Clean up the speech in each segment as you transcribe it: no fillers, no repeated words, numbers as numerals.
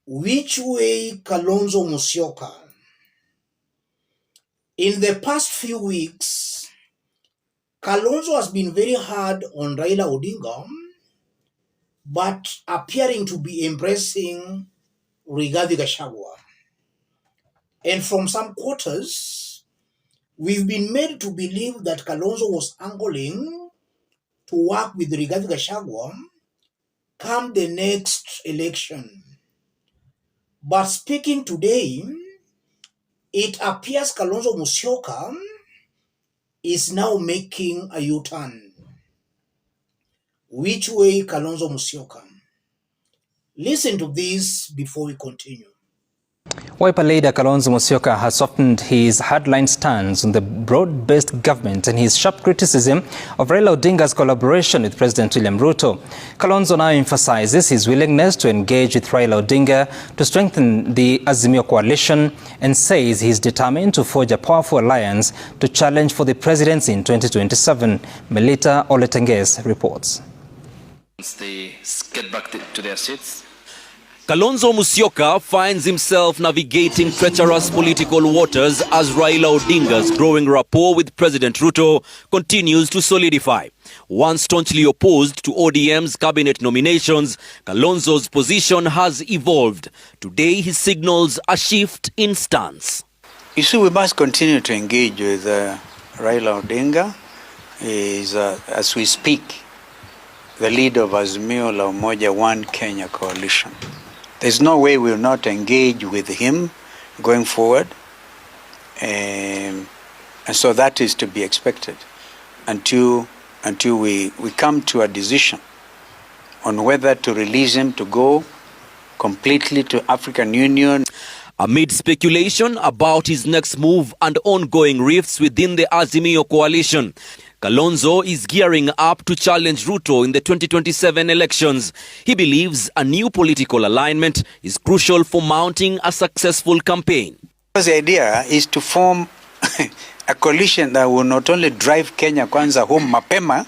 Which way Kalonzo Musyoka? In the past few weeks, Kalonzo has been very hard on Raila Odinga, but appearing to be embracing Rigathi Gachagua. And from some quarters, we've been made to believe that Kalonzo was angling to work with Rigathi Gachagua come the next election. But speaking today, it appears Kalonzo Musyoka is now making a U-turn. Which way Kalonzo Musyoka? Listen to this before we continue. Wiper leader Kalonzo Musyoka has softened his hardline stance on the broad-based government and his sharp criticism of Raila Odinga's collaboration with President William Ruto. Kalonzo now emphasizes his willingness to engage with Raila Odinga to strengthen the Azimio coalition and says he is determined to forge a powerful alliance to challenge for the presidency in 2027. Melita Oletenges reports. Once they get back to their seats. Kalonzo Musyoka finds himself navigating treacherous political waters as Raila Odinga's growing rapport with President Ruto continues to solidify. Once staunchly opposed to ODM's cabinet nominations, Kalonzo's position has evolved. Today he signals a shift in stance. You see, we must continue to engage with Raila Odinga. As we speak, the leader of Azimio La Umoja One Kenya coalition. There's no way we will not engage with him going forward. And so that is to be expected until we come to a decision on whether to release him to go completely to African Union. Amid speculation about his next move and ongoing rifts within the Azimio coalition, Kalonzo is gearing up to challenge Ruto in the 2027 elections. He believes a new political alignment is crucial for mounting a successful campaign. The idea is to form a coalition that will not only drive Kenya Kwanza home mapema,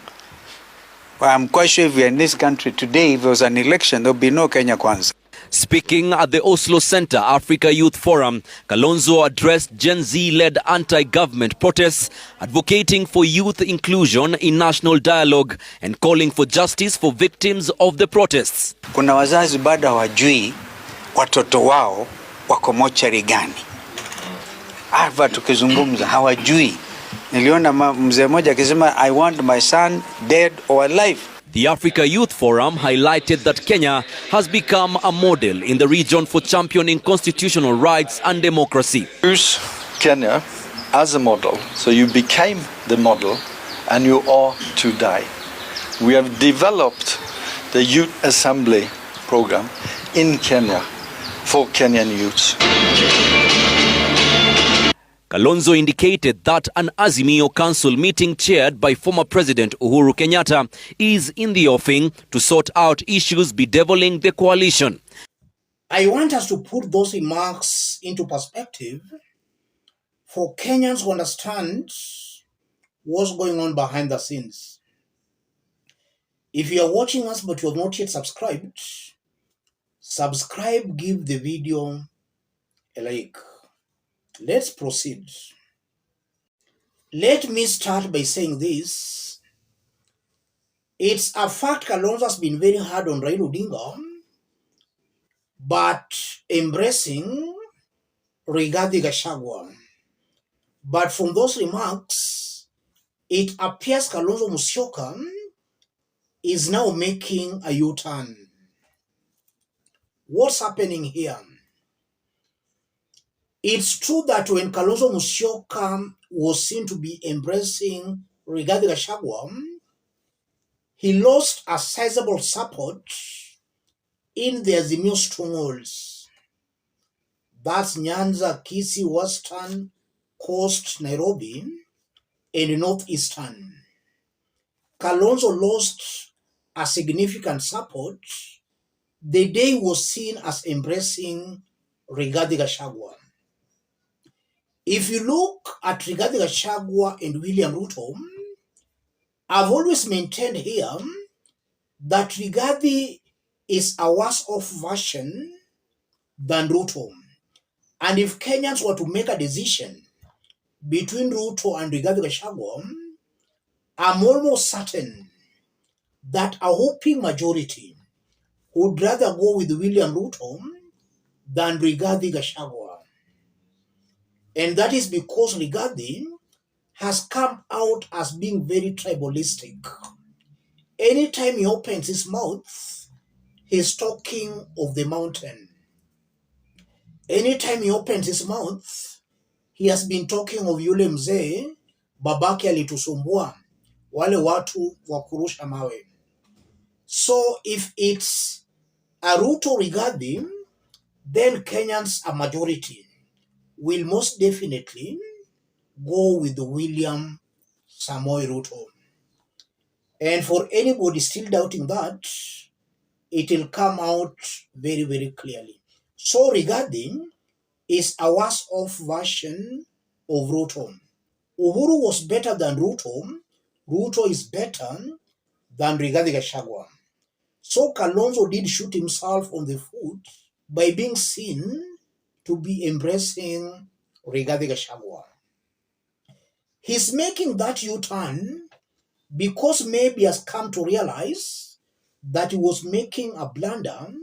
but I'm quite sure if we are in this country today, if there was an election, there will be no Kenya Kwanza. Speaking at the Oslo Center Africa Youth Forum, Kalonzo addressed Gen Z-led anti-government protests, advocating for youth inclusion in national dialogue and calling for justice for victims of the protests. Kuna wazazi bado hawajui watoto wao wako mochari gani. Hapa tukizungumza hawajui. Niliona mzee mmoja akisema I want my son dead or alive. The Africa Youth Forum highlighted that Kenya has become a model in the region for championing constitutional rights and democracy. Use Kenya as a model. So you became the model and you are today. We have developed the Youth Assembly program in Kenya for Kenyan youths. Kalonzo indicated that an Azimio Council meeting chaired by former President Uhuru Kenyatta is in the offing to sort out issues bedeviling the coalition. I want us to put those remarks into perspective for Kenyans to understand what's going on behind the scenes. If you are watching us but you have not yet subscribed, subscribe, give the video a like. Let's proceed. Let me start by saying this. It's a fact Kalonzo has been very hard on Raila Odinga, but embracing Rigathi Gachagua. But from those remarks, it appears Kalonzo Musyoka is now making a U-turn. What's happening here? It's true that when Kalonzo Musyoka was seen to be embracing Rigathi Gachagua, he lost a sizable support in the Azimio strongholds. That's Nyanza, Kisii, Western, Coast, Nairobi, and Northeastern. Kalonzo lost a significant support the day he was seen as embracing Rigathi Gachagua. If you look at Rigathi Gachagua and William Ruto, I've always maintained here that Rigathi is a worse-off version than Ruto. And if Kenyans were to make a decision between Ruto and Rigathi Gachagua, I'm almost certain that a whopping majority would rather go with William Ruto than Rigathi Gachagua. And that is because Rigathi has come out as being very tribalistic. Anytime he opens his mouth, he's talking of the mountain. Anytime he opens his mouth, he has been talking of yule mzee babake alitusumbua, wale watu wa kurusha mawe. So if it's a Ruto Rigathi, then Kenyans, a majority, will most definitely go with William Samoei Ruto. And for anybody still doubting that, it will come out very, very clearly. So Rigathi is a worse-off version of Ruto. Uhuru was better than Ruto. Ruto is better than Rigathi Gachagua. So Kalonzo did shoot himself on the foot by being seen to be embracing Rigathi Gachagua. He's making that U-turn because maybe he has come to realize that he was making a blunder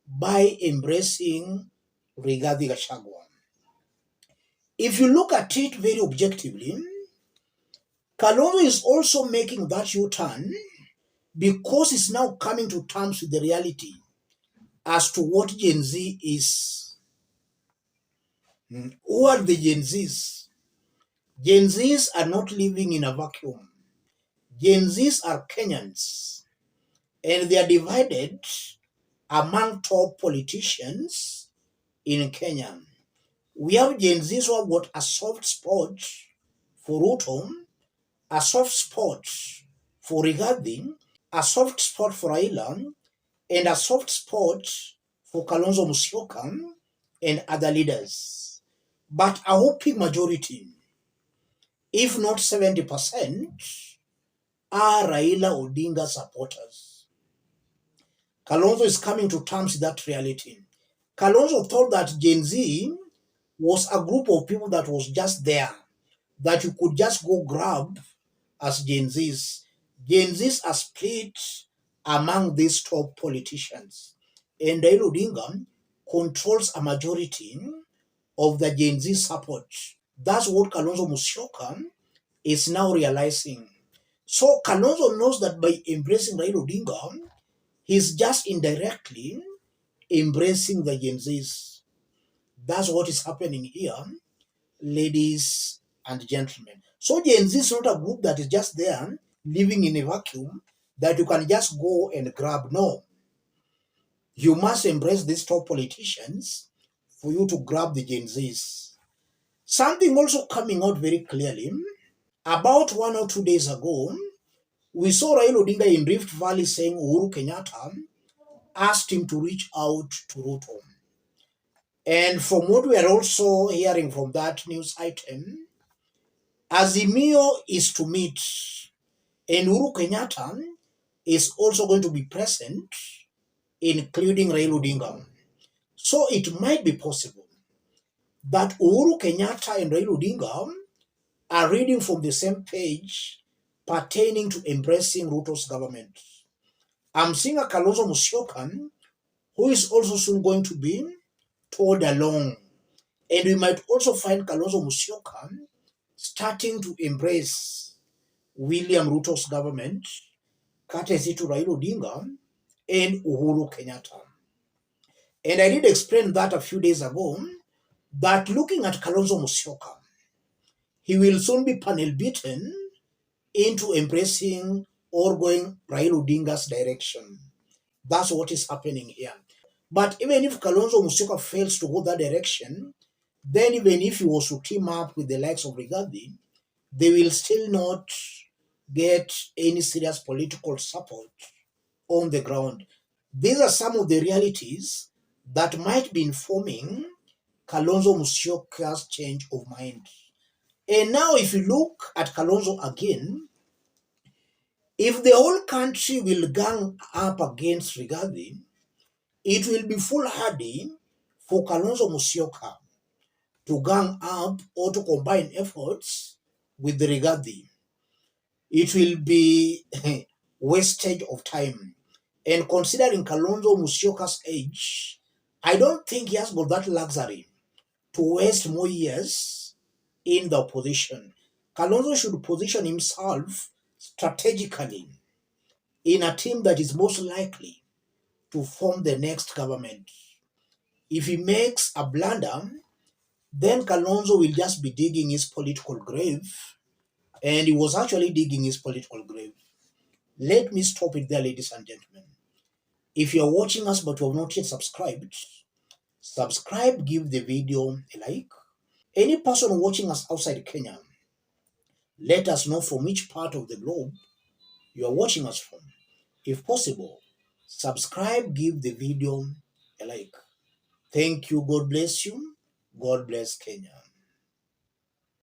by embracing Rigathi Gachagua. If you look at it very objectively, Kalonzo is also making that U-turn because he's now coming to terms with the reality as to what Gen Z is. Who are the Gen Zs? Gen Zs are not living in a vacuum. Gen Zs are Kenyans, and they are divided among top politicians in Kenya. We have Gen Zs who have got a soft spot for Ruto, a soft spot for Rigathi, a soft spot for Raila, and a soft spot for Kalonzo Musyoka and other leaders. But a whopping majority, if not 70%, are Raila Odinga supporters. Kalonzo is coming to terms with that reality. Kalonzo thought that Gen Z was a group of people that was just there, that you could just go grab as Gen Zs. Gen Zs are split among these top politicians. And Raila Odinga controls a majority of the Gen Z support. That's what Kalonzo Musyoka is now realizing. So Kalonzo knows that by embracing Raila Odinga, he's just indirectly embracing the Gen Zs. That's what is happening here, ladies and gentlemen. So Gen Z is not a group that is just there living in a vacuum that you can just go and grab. No. You must embrace these top politicians for you to grab the Gen Zs. Something also coming out very clearly. About 1 or 2 days ago, we saw Raila Odinga in Rift Valley saying Uhuru Kenyatta asked him to reach out to Ruto. And from what we are also hearing from that news item, Azimio is to meet, and Uhuru Kenyatta is also going to be present, including Raila Odinga. So it might be possible that Uhuru Kenyatta and Raila Odinga are reading from the same page pertaining to embracing Ruto's government. I'm seeing a Kalonzo Musyoka who is also soon going to be told along. And we might also find Kalonzo Musyoka starting to embrace William Ruto's government, courtesy to Raila Odinga and Uhuru Kenyatta. And I did explain that a few days ago, that looking at Kalonzo Musyoka, he will soon be panel beaten into embracing or going Raila Odinga's direction. That's what is happening here. But even if Kalonzo Musyoka fails to go that direction, then even if he was to team up with the likes of Rigathi, they will still not get any serious political support on the ground. These are some of the realities that might be informing Kalonzo Musyoka's change of mind. And now if you look at Kalonzo again, if the whole country will gang up against Rigathi, it will be foolhardy for Kalonzo Musyoka to gang up or to combine efforts with the Rigathi. It will be wastage of time. And considering Kalonzo Musyoka's age, I don't think he has got that luxury to waste more years in the opposition. Kalonzo should position himself strategically in a team that is most likely to form the next government. If he makes a blunder, then Kalonzo will just be digging his political grave, and he was actually digging his political grave. Let me stop it there, ladies and gentlemen. If you're watching us but you have not yet subscribed, subscribe, give the video a like. Any person watching us outside Kenya, let us know from which part of the globe you are watching us from. If possible, subscribe, give the video a like. Thank you. God bless you. God bless Kenya.